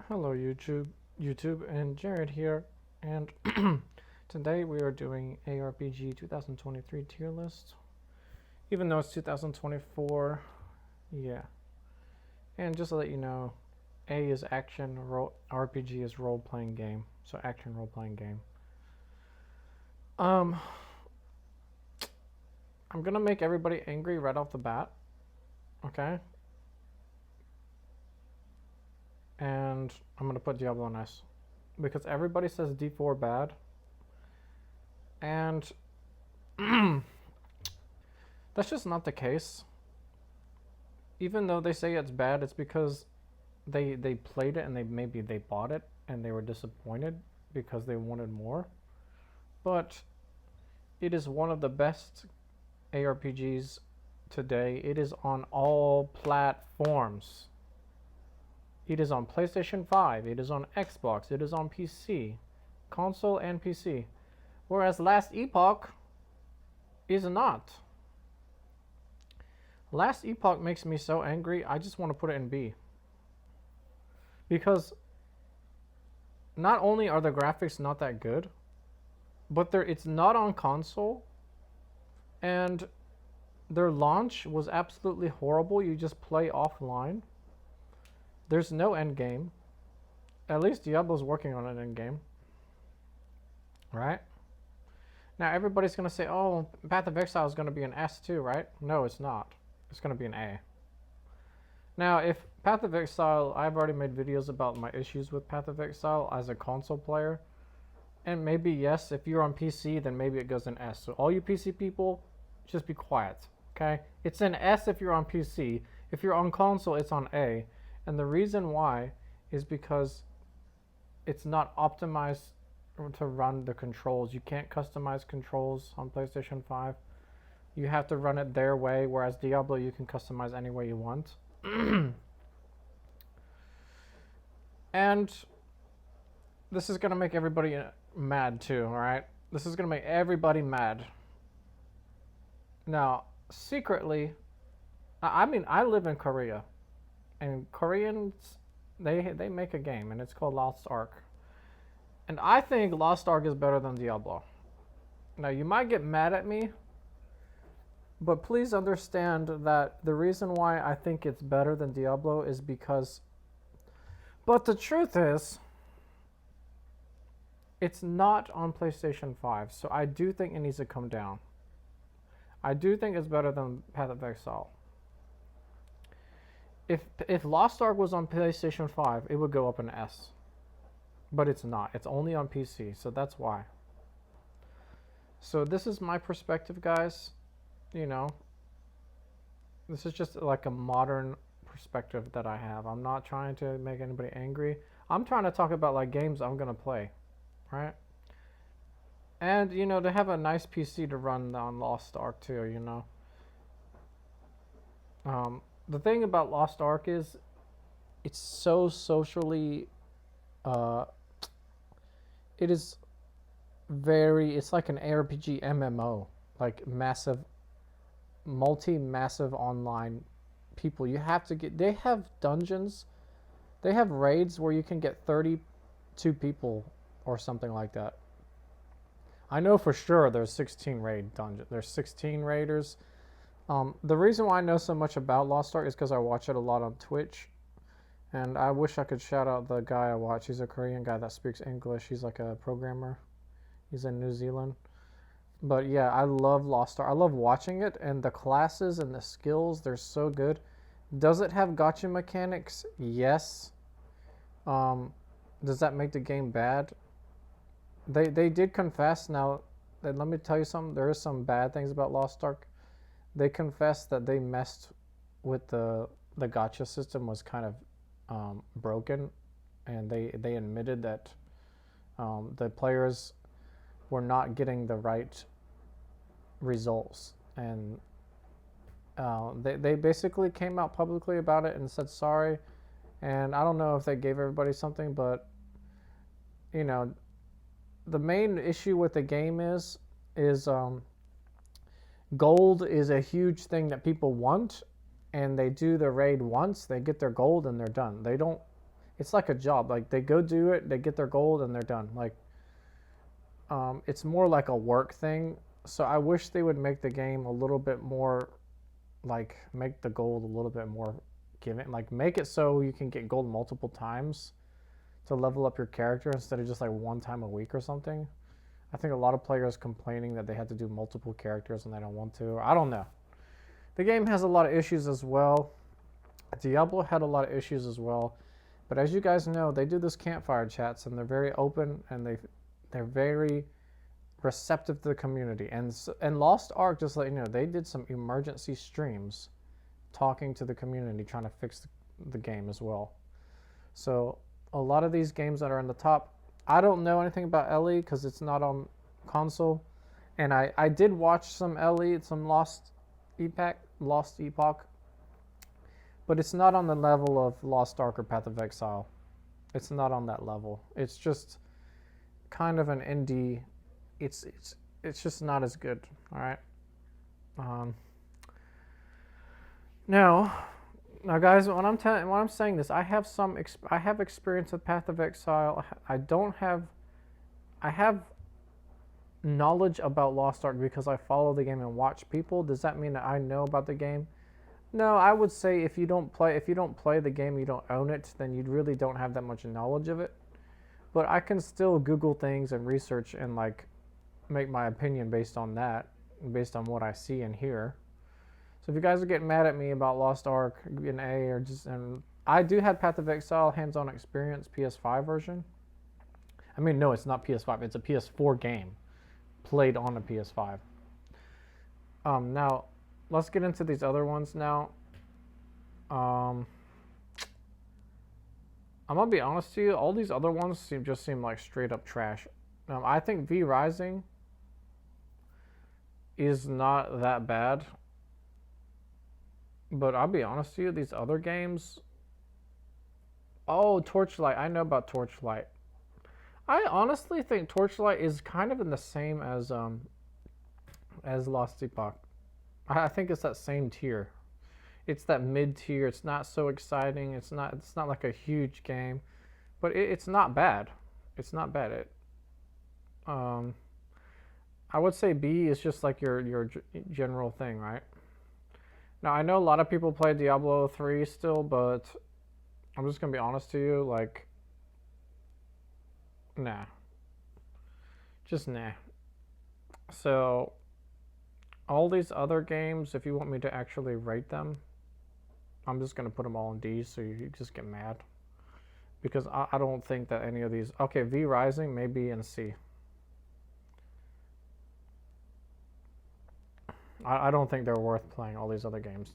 Hello YouTube and Jared here, and today we are doing ARPG 2023 tier list, even though it's 2024, yeah. And just to let you know, A is action, RPG is role-playing game, so action role-playing game. I'm gonna make everybody angry right off the bat, okay? And I'm gonna put Diablo on S because everybody says D4 bad, and that's just not the case. Even though they say it's bad, it's because they played it and maybe they bought it and they were disappointed because they wanted more. But it is one of the best ARPGs today. It is on all platforms. It is on PlayStation 5, it is on Xbox, it is on PC, console and PC. Whereas Last Epoch is not. Last Epoch makes me so angry, I just want to put it in B. Because not only are the graphics not that good, but it's not on console, and their launch was absolutely horrible. You just play offline. There's no end game. At least Diablo's working on an end game. Right? Now everybody's going to say, oh, Path of Exile is going to be an S too, right? No, it's not. It's going to be an A. Now, if Path of Exile, I've already made videos about my issues with Path of Exile as a console player. And maybe, yes, if you're on PC, then maybe it goes in S. So all you PC people, just be quiet, okay? It's an S if you're on PC. If you're on console, it's on A. And the reason why is because it's not optimized to run the controls. You can't customize controls on PlayStation 5. You have to run it their way, whereas Diablo you can customize any way you want. And this is going to make everybody mad too, alright? This is going to make everybody mad. Now, secretly, I mean, I live in Korea. And Koreans, they make a game, and it's called Lost Ark. And I think Lost Ark is better than Diablo. Now, you might get mad at me, but please understand that the reason why I think it's better than Diablo is because... But the truth is, it's not on PlayStation 5, so I do think it needs to come down. I do think it's better than Path of Exile. If Lost Ark was on PlayStation 5, it would go up an S. But it's not. It's only on PC, so that's why. So this is my perspective, guys. You know, this is just like a modern perspective that I have. I'm not trying to make anybody angry. I'm trying to talk about like games I'm going to play, right? And, you know, to have a nice PC to run on Lost Ark too, you know. The thing about Lost Ark is it's so socially it is it's like an ARPG MMO, like massive massive online people. You have to get, they have dungeons, they have raids where you can get 32 people or something like that. I know for sure there's 16 raid dungeons. There's 16 raiders. The reason why I know so much about Lost Ark is because I watch it a lot on Twitch. And I wish I could shout out the guy I watch. He's a Korean guy that speaks English. He's like a programmer. He's in New Zealand. But yeah, I love Lost Ark. I love watching it. And the classes and the skills, they're so good. Does it have gacha mechanics? Yes. Does that make the game bad? They did confess. Now, let me tell you something. There is some bad things about Lost Ark. They confessed that they messed with the gacha system was kind of broken, and they admitted that the players were not getting the right results, and they basically came out publicly about it and said sorry. And I don't know if they gave everybody something, but you know, the main issue with the game is gold is a huge thing that people want, and they do the raid once, they get their gold, and they're done. They don't it's like a job. Like they go do it, they get their gold, and they're done. Like it's more like a work thing. So I wish they would make the game a little bit more, like make the gold a little bit more given. Like make it so you can get gold multiple times to level up your character instead of just like one time a week or something. I think a lot of players complaining that they had to do multiple characters and they don't want to. I don't know. The game has a lot of issues as well. Diablo had a lot of issues as well. But as you guys know, they do this campfire chats and they're very open and they're very receptive to the community. And Lost Ark, just let you know, they did some emergency streams talking to the community, trying to fix the game as well. So a lot of these games that are in the top, I don't know anything about Ellie because it's not on console. And I did watch some Ellie, some Lost Epoch, but it's not on the level of Lost Ark or Path of Exile. It's not on that level. It's just kind of an indie. It's just not as good. All right. Now, guys, when I'm saying this, I have experience with Path of Exile. I have knowledge about Lost Ark because I follow the game and watch people. Does that mean that I know about the game? No, I would say if you don't play the game, you don't own it, then you really don't have that much knowledge of it. But I can still Google things and research and like make my opinion based on that, based on what I see and hear. So if you guys are getting mad at me about Lost Ark, an A or just, and I do have Path of Exile hands-on experience, PS5 version. I mean, no, it's not PS5. It's a PS4 game played on a PS5. Now, let's get into these other ones now. I'm gonna be honest to you. All these other ones just seem like straight up trash. I think V Rising is not that bad. But I'll be honest with you, these other games... Oh, Torchlight. I know about Torchlight. I honestly think Torchlight is kind of in the same as Lost Epoch. I think it's that same tier. It's that mid tier. It's not so exciting. It's not like a huge game, but it's not bad. It's not bad. I would say B is just like your general thing, right? Now, I know a lot of people play Diablo 3 still, but I'm just going to be honest to you, like, nah. Just nah. So, all these other games, if you want me to actually rate them, I'm just going to put them all in D, so you just get mad. Because I don't think that any of these... Okay, V Rising, maybe in C. I don't think they're worth playing all these other games.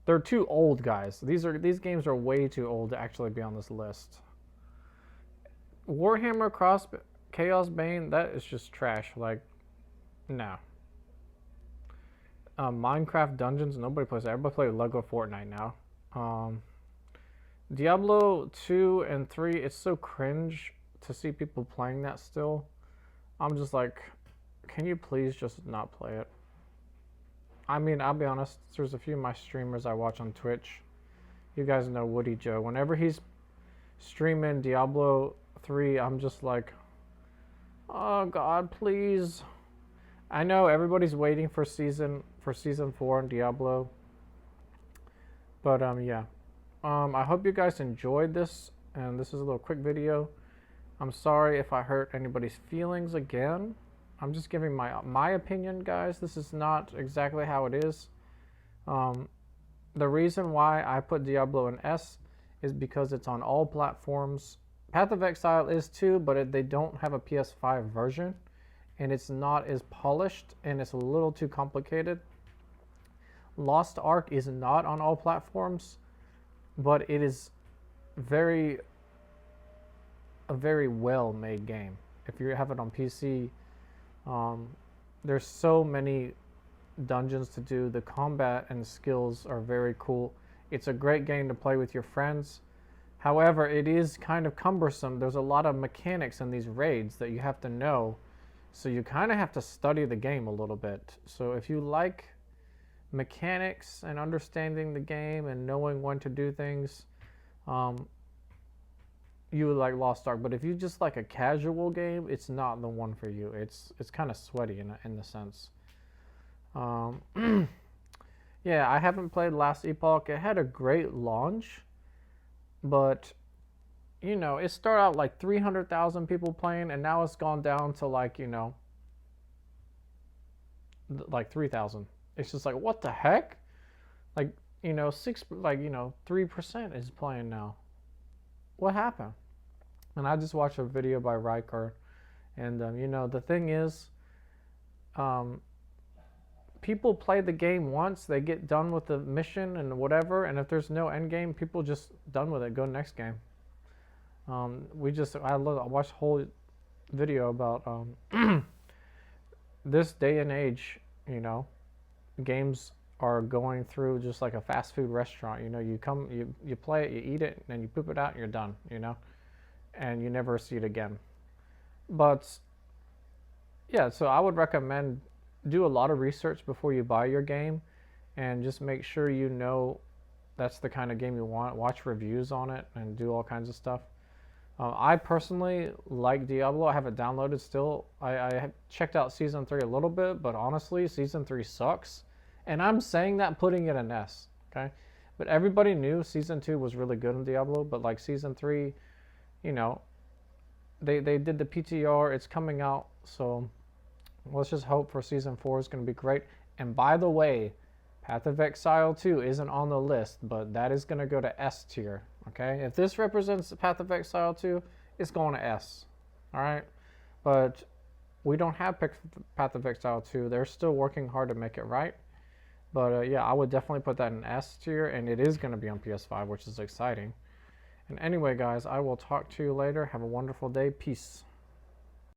They're too old, guys. These games are way too old to actually be on this list. Warhammer Chaos Bane, that is just trash. Like, no. Minecraft Dungeons, nobody plays that. Everybody plays Lego Fortnite now. Diablo 2 and 3, it's so cringe to see people playing that still. I'm just like... Can you please just not play it? I mean, I'll be honest, there's a few of my streamers I watch on Twitch. You guys know Woody Joe. Whenever he's streaming Diablo 3, I'm just like, oh God, please. I know everybody's waiting for season 4 in Diablo. But yeah. I hope you guys enjoyed this, and this is a little quick video. I'm sorry if I hurt anybody's feelings again. I'm just giving my opinion, guys. This is not exactly how it is. The reason why I put Diablo in S is because it's on all platforms. Path of Exile is too, but they don't have a PS5 version, and it's not as polished, and it's a little too complicated. Lost Ark is not on all platforms, but it is a very well made game. If you have it on PC, there's so many dungeons to do. The combat and skills are very cool. It's a great game to play with your friends. However, it is kind of cumbersome. There's a lot of mechanics in these raids that you have to know, so you kind of have to study the game a little bit. So if you like mechanics and understanding the game and knowing when to do things, you would like Lost Ark. But if you just like a casual game, it's not the one for you. It's kind of sweaty in the sense. Yeah, I haven't played Last Epoch. It had a great launch, but you know, it started out like 300,000 people playing, and now it's gone down to like, you know, like 3,000. It's just like, what the heck? Like, you know, 3% is playing now. What happened? And I just watched a video by Riker, and you know, the thing is, people play the game once, they get done with the mission and whatever, and if there's no end game, people just done with it, go next game. I watched a whole video about this day and age, you know, games are going through just like a fast food restaurant. You know, you play it, you eat it, and then you poop it out and you're done, you know, and you never see it again. But yeah, so I would recommend do a lot of research before you buy your game, and just make sure you know that's the kind of game you want. Watch reviews on it and do all kinds of stuff. I personally like Diablo. I have it downloaded still. I checked out Season 3 a little bit, but honestly, Season 3 sucks. And I'm saying that putting it in S, okay? But everybody knew Season 2 was really good in Diablo, but like Season 3, you know, they did the PTR. It's coming out, so let's just hope for Season 4 is going to be great. And by the way, Path of Exile 2 isn't on the list, but that is going to go to S tier. Okay, if this represents Path of Exile 2, it's going to S. All right, but we don't have Path of Exile 2. They're still working hard to make it right. But yeah, I would definitely put that in S tier, and it is going to be on PS5, which is exciting. And anyway, guys, I will talk to you later. Have a wonderful day. Peace.